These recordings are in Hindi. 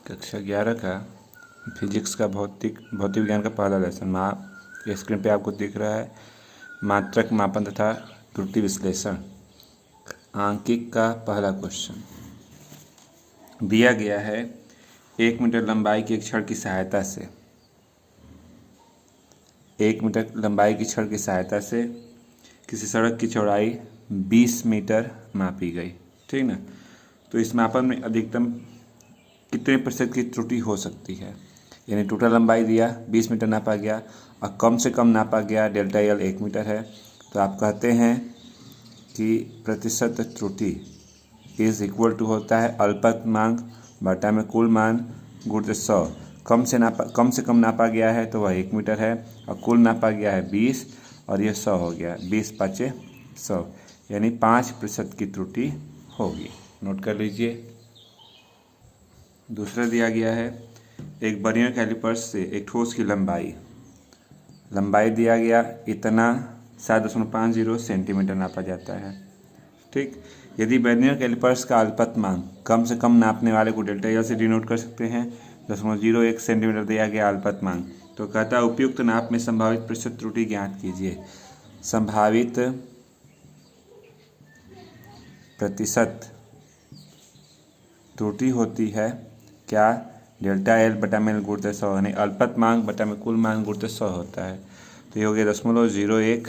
कक्षा 11 का फिजिक्स का भौतिक विज्ञान का पहला लेसन स्क्रीन पे आपको दिख रहा है मात्रक मापन तथा त्रुटि विश्लेषण। आंकिक का पहला क्वेश्चन दिया गया है 1 मीटर लंबाई के एक छड़ की सहायता से 1 मीटर लंबाई की छड़ की सहायता से किसी सड़क की चौड़ाई 20 मीटर मापी गई, ठीक ना। तो इस मापन में अधिकतम कितने प्रतिशत की त्रुटि हो सकती है, यानी टोटल लंबाई दिया 20 मीटर नापा गया और कम से कम नापा गया डेल्टा एल 1 मीटर है। तो आप कहते हैं कि प्रतिशत त्रुटि इज इक्वल टू होता है अल्पतमांक बटा में कुल मान गुणित 100। कम से कम नापा गया है तो वह 1 मीटर है और कुल नापा गया है 20 और यह 100 हो गया, 20 पाँचे 100, यानी 5% की त्रुटि होगी। नोट कर लीजिए। दूसरा दिया गया है एक बर्नियर कैलिपर्स से एक ठोस की लंबाई दिया गया इतना 7.50 सेंटीमीटर नापा जाता है, ठीक। यदि बर्नियर कैलिपर्स का अल्पतमांक कम से कम नापने वाले को डेल्टा एल से डिनोट कर सकते हैं। 0.01 सेंटीमीटर दिया गया अल्पतमांक, तो कहता है उपयुक्त नाप में संभावित प्रतिशत त्रुटि ज्ञात कीजिए। संभावित प्रतिशत त्रुटि होती है क्या, डेल्टा एल बटा में गुणित 100, यानी अल्पतमांक बटा में कुल मान गुणित 100 होता है। तो ये हो गया 0.01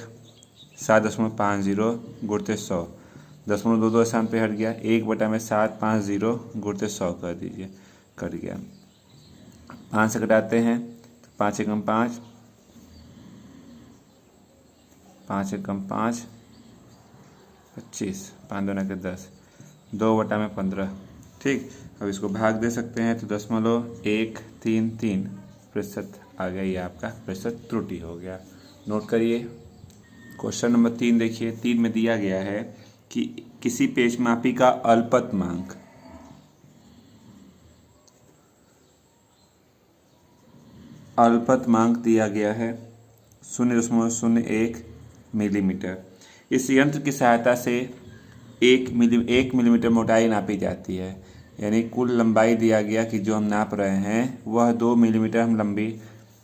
7.50 गुणित 100, 0.22 स्थान पे हट गया, 1 बटा में 750 गुणित 100 कर दीजिए, कट गया। 5 से घटाते हैं तो 5 एकम 5, 5 एकम 5 25, 5 दूना के 10, 2 बटा में 15, ठीक। अब इसको भाग दे सकते हैं तो 0.133% आ गया, ये आपका प्रतिशत त्रुटि हो गया। नोट करिए। क्वेश्चन नंबर 3 देखिए। 3 में दिया गया है कि किसी पेचमापी का अल्पतमांक दिया गया है 0.01 मिलीमीटर। इस यंत्र की सहायता से 1 मिलीमीटर मोटाई नापी जाती है, यानी कुल लंबाई दिया गया कि जो हम नाप रहे हैं वह 2 मिलीमीटर हम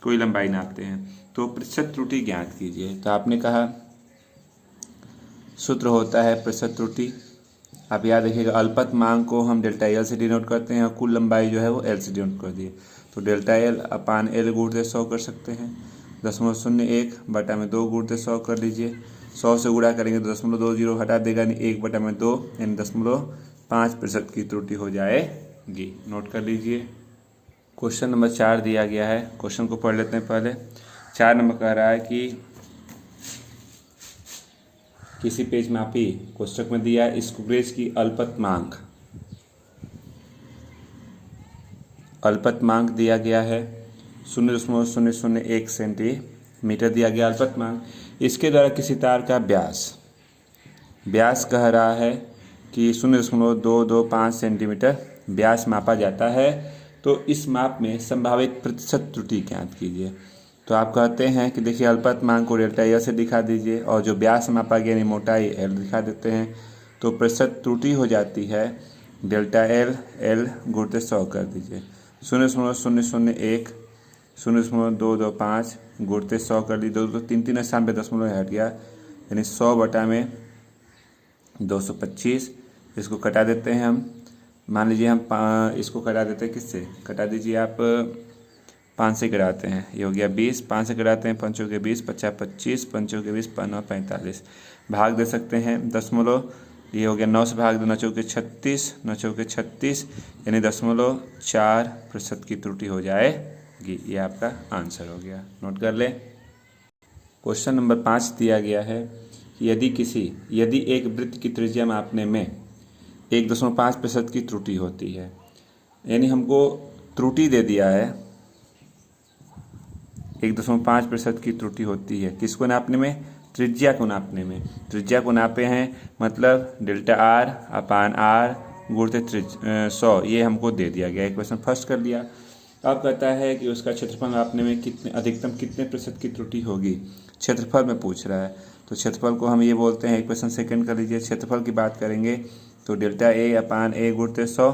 कोई लंबाई नापते हैं। तो प्रतिशत त्रुटि ज्ञात कीजिए। तो आपने कहा सूत्र होता है प्रतिशत त्रुटि। आप याद रखिएगा अल्पतमांक को हम डेल्टा एल से डिनोट करते हैं और कुल लंबाई जो है वो एल से डिनोट कर दिए। तो डेल्टा एल अपान एल गुणित 100 कर सकते हैं। 0.01 बटा में 2 गुणित 100 कर लीजिए। 100 से गुणा करेंगे तो 0.20 हटा देगा, यानी 1 बटा में 2, यानी 0.5% की त्रुटि हो जाएगी। नोट कर लीजिए। क्वेश्चन नंबर 4 दिया गया है। क्वेश्चन को पढ़ लेते हैं पहले। 4 नंबर कह रहा है कि किसी पेचमापी कोष्ठक में दिया है स्क्रू गेज की अल्पतमांक दिया गया है 0.001 सेंटीमीटर दिया गया अल्पतमांक। इसके द्वारा किसी तार का व्यास कह रहा है कि 0.225 सेंटीमीटर व्यास मापा जाता है। तो इस माप में संभावित प्रतिशत त्रुटि ज्ञात कीजिए। तो आप कहते हैं कि देखिए अल्पतमांक को डेल्टा एल से दिखा दीजिए और जो व्यास मापा गया यानी मोटाई एल दिखा देते हैं। तो प्रतिशत त्रुटि हो जाती है डेल्टा एल गुणित 100 कर दीजिए। 0.001 0.225 गुणित 100 कर दी, 2 स्थान पे 0 हट गया, यानी 100 बटा में 225। इसको कटा देते हैं हम। मान लीजिए हम इसको कटा देते हैं, किससे कटा दीजिए आप, 5 से कटाते हैं, ये हो गया 20। 5 से कटाते हैं 5 के 20, 50 25, 5 के 20 5 45। भाग दे सकते हैं दशमलव, ये हो गया 9 से भाग दो 9 चौके 36, 9 चौके 36, यानी 0.4% की त्रुटि हो जाएगी। ये आपका आंसर हो गया। नोट कर ले। क्वेश्चन नंबर 5 दिया गया है कि यदि एक वृत्त की त्रिज्या मापने में 1.5% की त्रुटि होती है, यानी हमको त्रुटि दे दिया है 1.5% की त्रुटि होती है। किसको नापने में, त्रिज्या को नापने में। त्रिज्या को नापे हैं मतलब डेल्टा आर अपान आर गुणित 100, ये हमको दे दिया गया। इक्वेशन फर्स्ट कर लिया। अब कहता है कि उसका क्षेत्रफल नापने में अधिकतम कितने प्रतिशत की त्रुटि होगी, क्षेत्रफल में पूछ रहा है। तो क्षेत्रफल को हम ये बोलते हैं, इक्वेशन सेकंड कर लीजिए। क्षेत्रफल की बात करेंगे तो डेल्टा ए अपान ए गुणित 100।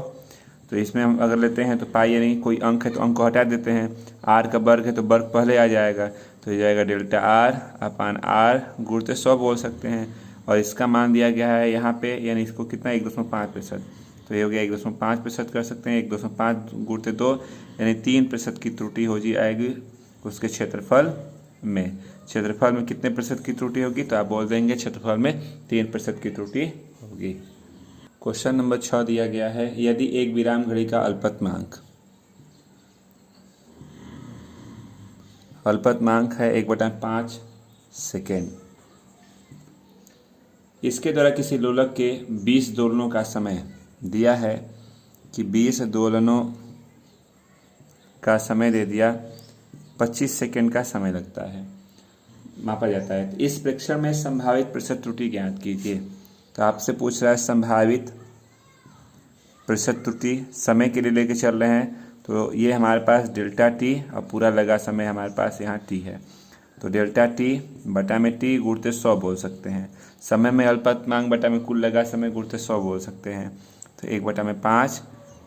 तो तो इसमें हम अगर लेते हैं तो पाई यानी कोई अंक है तो अंक को हटा देते हैं, आर का वर्ग है तो वर्ग पहले आ जाएगा, तो ये जाएगा डेल्टा आर अपान आर गुणित 100 बोल सकते हैं। और इसका मान दिया गया है यहाँ पे, यानी इसको कितना 1.5%, तो ये हो गया 1.5% कर सकते हैं। 1.5 गुणित 2 यानी 3% की त्रुटि हो जाएगी उसके क्षेत्रफल में। क्षेत्रफल में कितने प्रतिशत की त्रुटि होगी, तो आप बोल देंगे क्षेत्रफल में 3% की त्रुटि होगी। क्वेश्चन नंबर 6 दिया गया है, यदि एक विराम घड़ी का अल्पतमांक है 1/5 सेकेंड, इसके द्वारा किसी लोलक के 20 दोलनों का समय दिया है कि 20 दोलनों का समय दे दिया, 25 सेकेंड का समय लगता है, मापा जाता है। इस प्रेक्षण में संभावित प्रतिशत त्रुटि ज्ञात कीजिए। तो आपसे पूछ रहा है संभावित प्रतिशत त्रुटि, समय के लिए लेके चल रहे हैं, तो ये हमारे पास डेल्टा टी और पूरा लगा समय हमारे पास यहाँ टी है, तो डेल्टा टी बटा में टी गुणित 100 बोल सकते हैं। समय में अल्पतमांक बटा में कुल लगा समय गुणित 100 बोल सकते हैं। तो 1/5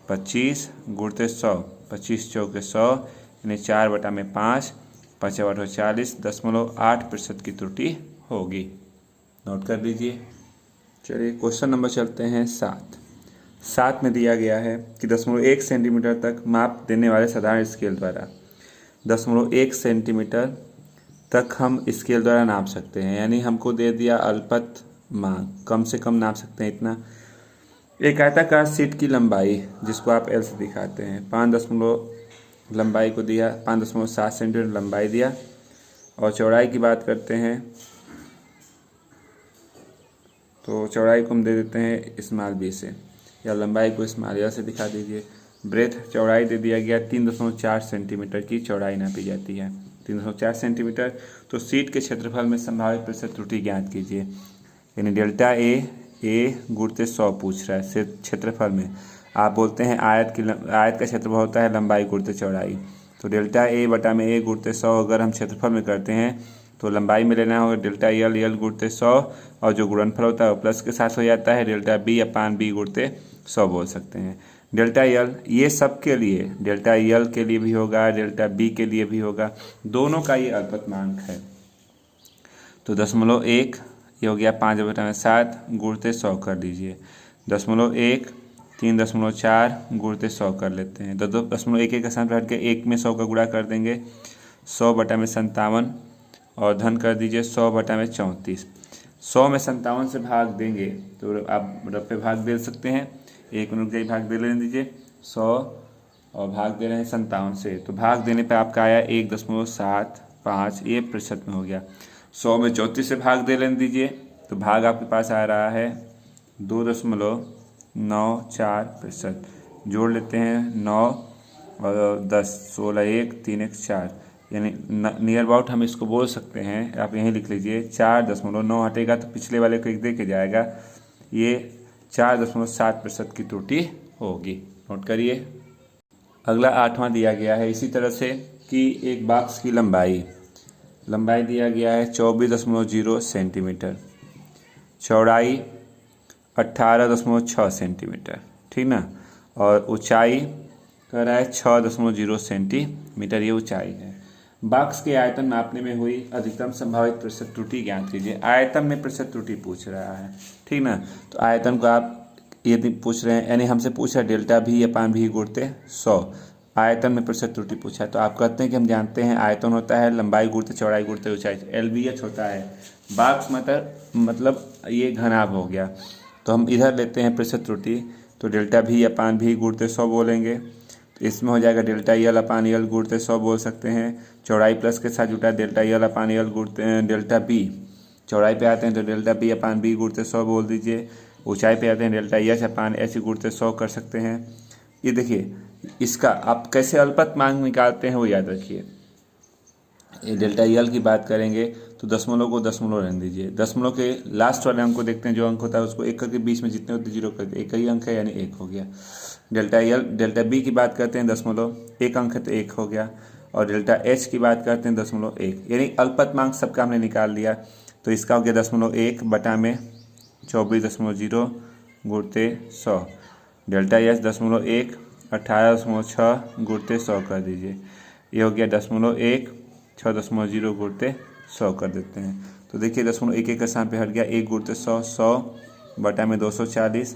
25 गुणित 100, 25 चौके 100 यानी 4/5 5/40 0.8% की त्रुटि होगी। नोट कर लीजिए। चलिए क्वेश्चन नंबर चलते हैं 7 में दिया गया है कि 0.1 सेंटीमीटर तक माप देने वाले साधारण स्केल द्वारा 0.1 सेंटीमीटर तक हम स्केल द्वारा नाप सकते हैं, यानी हमको दे दिया अल्पतमांक, कम से कम नाप सकते हैं इतना। एक आयताकार शीट की लंबाई जिसको आप एल से दिखाते हैं 5 लंबाई को दिया, 5.7 सेंटीमीटर लंबाई दिया, और चौड़ाई की बात करते हैं तो चौड़ाई को हम दे देते हैं स्मॉल बी से, या लंबाई को स्मॉल एल से दिखा दीजिए। ब्रेथ चौड़ाई दे दिया गया 3.4 सेंटीमीटर की चौड़ाई नापी जाती है, 3.4 सेंटीमीटर। तो सीट के क्षेत्रफल में संभावित प्रतिशत त्रुटि ज्ञात कीजिए, यानी डेल्टा ए गुणित 100 पूछ रहा है क्षेत्रफल में। आप बोलते हैं आयत का क्षेत्रफल होता है लंबाई गुणित चौड़ाई, तो डेल्टा ए बटा में ए गुणित 100 अगर हम क्षेत्रफल में करते हैं तो लंबाई में लेना होगा डेल्टा एल गुणित 100, और जो गुणनफल होता है वो प्लस के साथ हो जाता है, डेल्टा बी अपान बी गुणित 100 बोल सकते हैं। डेल्टा एल ये सब के लिए, डेल्टा एल के लिए भी होगा, डेल्टा बी के लिए भी होगा, दोनों का ये अल्पतमांक है। तो 0.1 ये हो गया 5/7 गुणित 100 कर दीजिए, 0.1 3.4 गुणित 100 कर लेते हैं। 0.1 का साथ हट के 1 में 100 का गुणा कर देंगे, 100/57 और धन कर दीजिए 100/34। 100 में 57 से भाग देंगे तो आप रफे भाग दे सकते हैं, 1 मिनट का ही भाग दे लेने दीजिए, 100 और भाग दे रहे हैं 57 से, तो भाग देने पे आपका आया 1.75, ये प्रतिशत में हो गया। 100 में 34 से भाग दे लेने दीजिए, तो भाग आपके पास आ रहा है 2.94%। जोड़ लेते हैं 9 और 10, 16 1 3 1 4, यानी नियर अबाउट हम इसको बोल सकते हैं, आप यहीं लिख लीजिए 4.9 हटेगा तो पिछले वाले को एक दे के जाएगा, ये 4.7% की त्रुटि होगी। नोट करिए। अगला 8वां दिया गया है इसी तरह से कि एक बॉक्स की लंबाई दिया गया है 24.0 सेंटीमीटर, चौड़ाई 18.6 सेंटीमीटर, ठीक ना, और ऊंचाई कह रहा है 6.0 सेंटीमीटर, ये ऊंचाई है। बॉक्स के आयतन मापने में हुई अधिकतम संभावित प्रतिशत त्रुटि ज्ञात कीजिए। आयतन में प्रतिशत त्रुटि पूछ रहा है, ठीक ना, तो आयतन को आप यदि पूछ रहे हैं, यानी हमसे पूछ रहा है डेल्टा भी अपान भी गुणित 100, आयतन में प्रतिशत त्रुटि पूछा है, तो आप कहते हैं कि हम जानते हैं आयतन होता है लंबाई गुणित चौड़ाई गुणित ऊंचाई, LBH होता है। बॉक्स मतलब ये घनाभ हो गया, तो हम इधर लेते हैं प्रतिशत त्रुटि, तो डेल्टा भी अपान भी गुणित 100 बोलेंगे, तो इसमें हो जाएगा डेल्टा एल अपान एल गुणित 100 बोल सकते हैं। चौड़ाई प्लस के साथ जुटा डेल्टा एल अपान एल गुणित डेल्टा बी, चौड़ाई पे आते हैं तो डेल्टा बी अपान बी गुणित 100 बोल दीजिए। ऊंचाई पे आते हैं डेल्टा एच अपान एच गुणित 100 कर सकते हैं। ये देखिए इसका आप कैसे अल्पतमांक निकालते हैं वो याद रखिए। ये डेल्टा एल की बात करेंगे तो दशमलव को दशमलव रहने दीजिए, दशमलव के लास्ट वाले अंक को देखते हैं, जो अंक होता है उसको एक करके बीच में जितने होते जीरो करके एक ही अंक है यानी 1 हो गया। डेल्टा एल डेल्टा बी की बात करते हैं दशमलव, एक अंक है तो 1 हो गया, और डेल्टा एच की बात करते हैं 0.1, यानी अल्पतमांक सबका हमने निकाल लिया। तो इसका हो गया 0.1 बटा में 24.0 गुणित 100, डेल्टा एच 0.1 18.6 गुणते 100 कर दीजिए। ये हो गया 0.1, 6.0 गुणते 100 कर देते हैं। तो देखिए 0.1 का स्थान पे हट गया, 1 गुणते 100, 100 बटा में 240,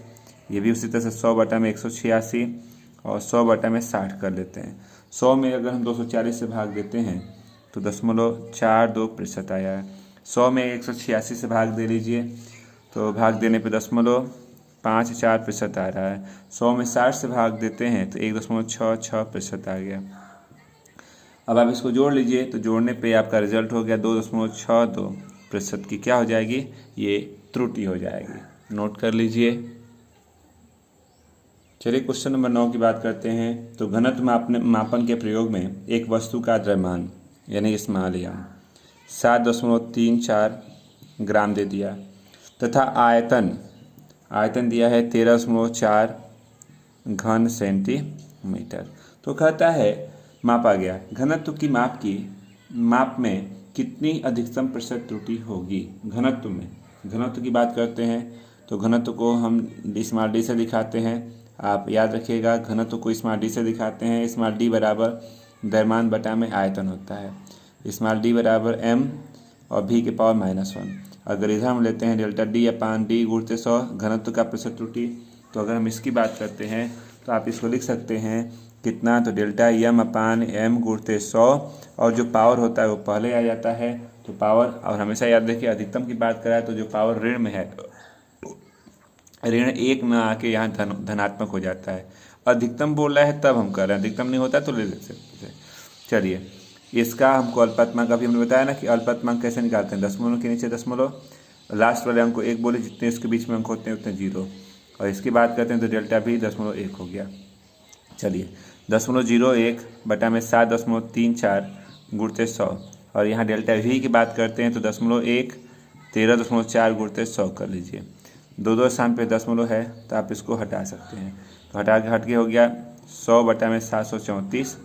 ये भी उसी तरह से 100 बटा में 186 और 100 बटा में 60 कर लेते हैं। 100 में अगर हम 240 से भाग देते हैं तो 0.42% आया है। 100 में 186 से भाग दे लीजिए तो भाग देने पे 0.54% आ रहा है। 100 में 60 से भाग देते हैं तो 1.66% आ गया। अब आप इसको जोड़ लीजिए तो जोड़ने पे आपका रिजल्ट हो गया 2.62% की क्या हो जाएगी, ये त्रुटि हो जाएगी। नोट कर लीजिए। चलिए क्वेश्चन नंबर 9 की बात करते हैं। तो घनत्व मापन के प्रयोग में एक वस्तु का द्रव्यमान यानी स्मॉल एम 7.34 ग्राम दे दिया तथा आयतन दिया है 13.4 घन सेंटीमीटर। तो कहता है मापा गया घनत्व की माप में कितनी अधिकतम प्रतिशत त्रुटि होगी। घनत्व की बात करते हैं तो घनत्व को हम स्मॉल डी से दिखाते हैं। आप याद रखिएगा घनत्व को स्मॉल डी से दिखाते हैं। स्मॉल डी बराबर द्रव्यमान बटा में आयतन होता है। स्मॉल डी बराबर m और v के पावर -1। अगर इधर हम लेते हैं डेल्टा डी अपान डी गुणते 100 घनत्व का प्रतिशत त्रुटि, तो अगर हम इसकी बात करते हैं तो आप इसको लिख सकते हैं कितना, तो डेल्टा m अपान m गुणते 100 और जो पावर होता है वो पहले आ जाता है। तो पावर, और हमेशा याद रखिए अधिकतम की बात कराए तो जो पावर ऋण में है ऋण 1 में आके यहाँ धनात्मक हो जाता है। अधिकतम बोल रहा है तब हम कर रहे हैं, अधिकतम नहीं होता तो ले सकते हैं। चलिए इसका हमको अल्पतमांक अभी हमने बताया ना कि अल्पतमांक कैसे निकालते हैं। दशमलव के नीचे दशमलव, लास्ट वाले अंक को 1 बोले, जितने इसके बीच में अंक होते हैं उतने 0। और इसकी बात करते हैं तो डेल्टा भी 0.1 हो गया। चलिए 0.01 बटा में 7.34 गुणते 100 और यहाँ डेल्टा वी की बात करते हैं तो 0.1 13.4 गुणते 100 कर लीजिए। दो स्थान पे दशमलव है तो आप इसको हटा सकते हैं। तो हट के हो गया 100 बटा में 734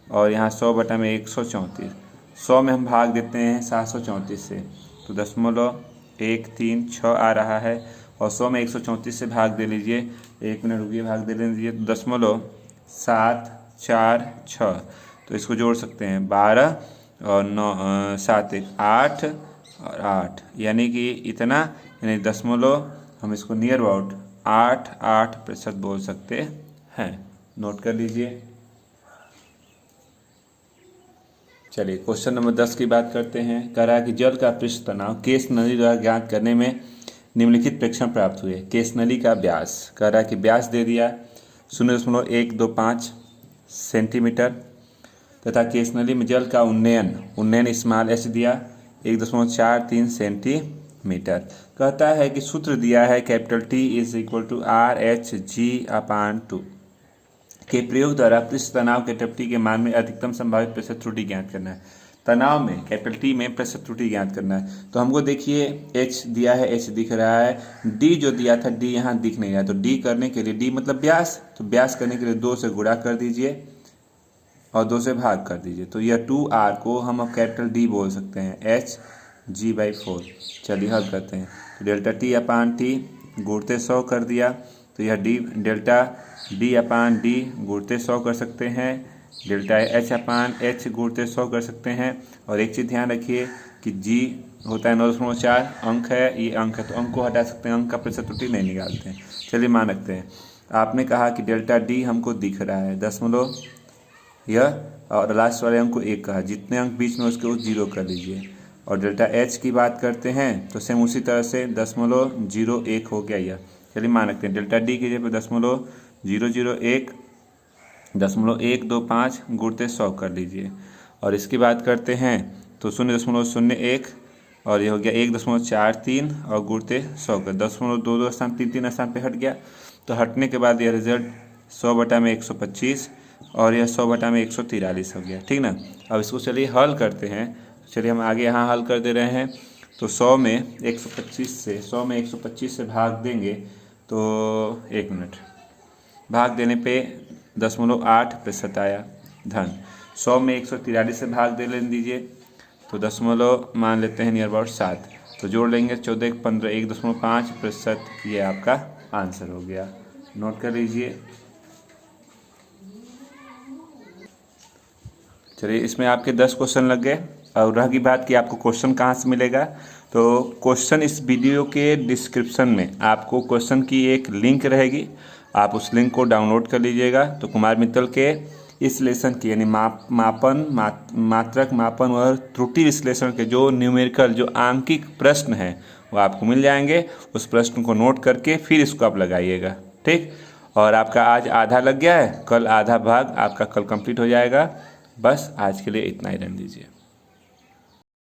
और यहाँ 100 बटा में 134। 100 में हम भाग देते हैं 734 से तो 0.136 आ रहा है और 100 में 134 से भाग दे लीजिए, 1 मिनट रुकिए, भाग दे लीजिए तो 0.746। तो इसको जोड़ सकते हैं 12 और 9 7 1 8 और 8 यानी कि इतना, यानी दशमलव हम इसको नियर अबाउट 88% बोल सकते हैं। नोट कर लीजिए। चलिए क्वेश्चन नंबर 10 की बात करते हैं। कह रहा है कि जल का पृष्ठ तनाव केस नली द्वारा ज्ञात करने में निम्नलिखित प्रेक्षण प्राप्त हुए। केस नली का व्यास, कह रहा है कि व्यास दे दिया 0.125 सेंटीमीटर तथा केस नली में जल का उन्नयन स्मॉल एच दिया 1.43 सेंटीमीटर। कहता है कि सूत्र दिया है कैपिटल T = RH/G/2 के प्रयोग द्वारा पृष्ठ तनाव कैपिटल T के मान में अधिकतम संभावित प्रतिशत त्रुटि ज्ञात करना है। तनाव में कैपिटल T में प्रतिशत त्रुटि ज्ञात करना है। तो हमको देखिए H दिया है, H दिख रहा है, D जो दिया था D यहाँ दिख नहीं रहा। तो D करने के लिए, D मतलब व्यास, तो व्यास करने के लिए 2 से गुणा कर दीजिए और 2 से भाग कर दीजिए। तो यह 2R को हम अब कैपिटल D बोल सकते हैं Hg/4। चलिए हल करते हैं। तो डेल्टा T अपान T गुणते 100 कर दिया तो यह डेल्टा D अपान D गुणते 100 कर सकते हैं, डेल्टा H अपान H गुणते 100 कर सकते हैं। और एक चीज़ ध्यान रखिए कि G होता है 9.4 अंक है, ये अंक है तो अंक को हटा सकते हैं, अंक का प्रतिशत त्रुटि नहीं निकालते हैं। चलिए मान रखते हैं। आपने कहा कि डेल्टा D हमको दिख रहा है दशमलव यह, और लास्ट वाले अंक को 1 कहा, जितने अंक बीच में उसके 0 कर लीजिए। और डेल्टा H की बात करते हैं तो सेम उसी तरह से 0.01 हो गया यह। चलिए मान रखते हैं डेल्टा D की जगह 0.001.125 गुणते 100 कर लीजिए। और इसकी बात करते हैं तो 0.01 और ये हो गया 1.43 और गुणते 100 कर 0.22 स्थान 3 स्थान पे हट गया। तो हटने के बाद यह रिजल्ट 100 बटा में 125 और यह 100 बटा में 143 हो गया। ठीक ना। अब इसको चलिए हल करते हैं। चलिए हम आगे यहाँ हल कर दे रहे हैं। तो 100 में 125 से भाग देंगे तो 1 मिनट, भाग देने पे 0.8% आया धन। 100 में 143 से भाग दे लेने दीजिए तो दशमलव मान लेते हैं नियर अबाउट 7। तो जोड़ लेंगे 14 15 1.5%। ये आपका आंसर हो गया। नोट कर लीजिए। चलिए, इसमें आपके 10 क्वेश्चन लग गए। और रह गई बात कि आपको क्वेश्चन कहाँ से मिलेगा, तो क्वेश्चन इस वीडियो के डिस्क्रिप्शन में आपको क्वेश्चन की एक लिंक रहेगी, आप उस लिंक को डाउनलोड कर लीजिएगा। तो कुमार मित्तल के इस लेसन की यानी मात्रक मापन और त्रुटि विश्लेषण के जो न्यूमेरिकल जो आंकिक प्रश्न हैं वो आपको मिल जाएंगे। उस प्रश्न को नोट करके फिर इसको आप लगाइएगा, ठीक। और आपका आज आधा लग गया है, कल आधा भाग आपका कल कंप्लीट हो जाएगा। बस आज के लिए इतना ही रहने दीजिए।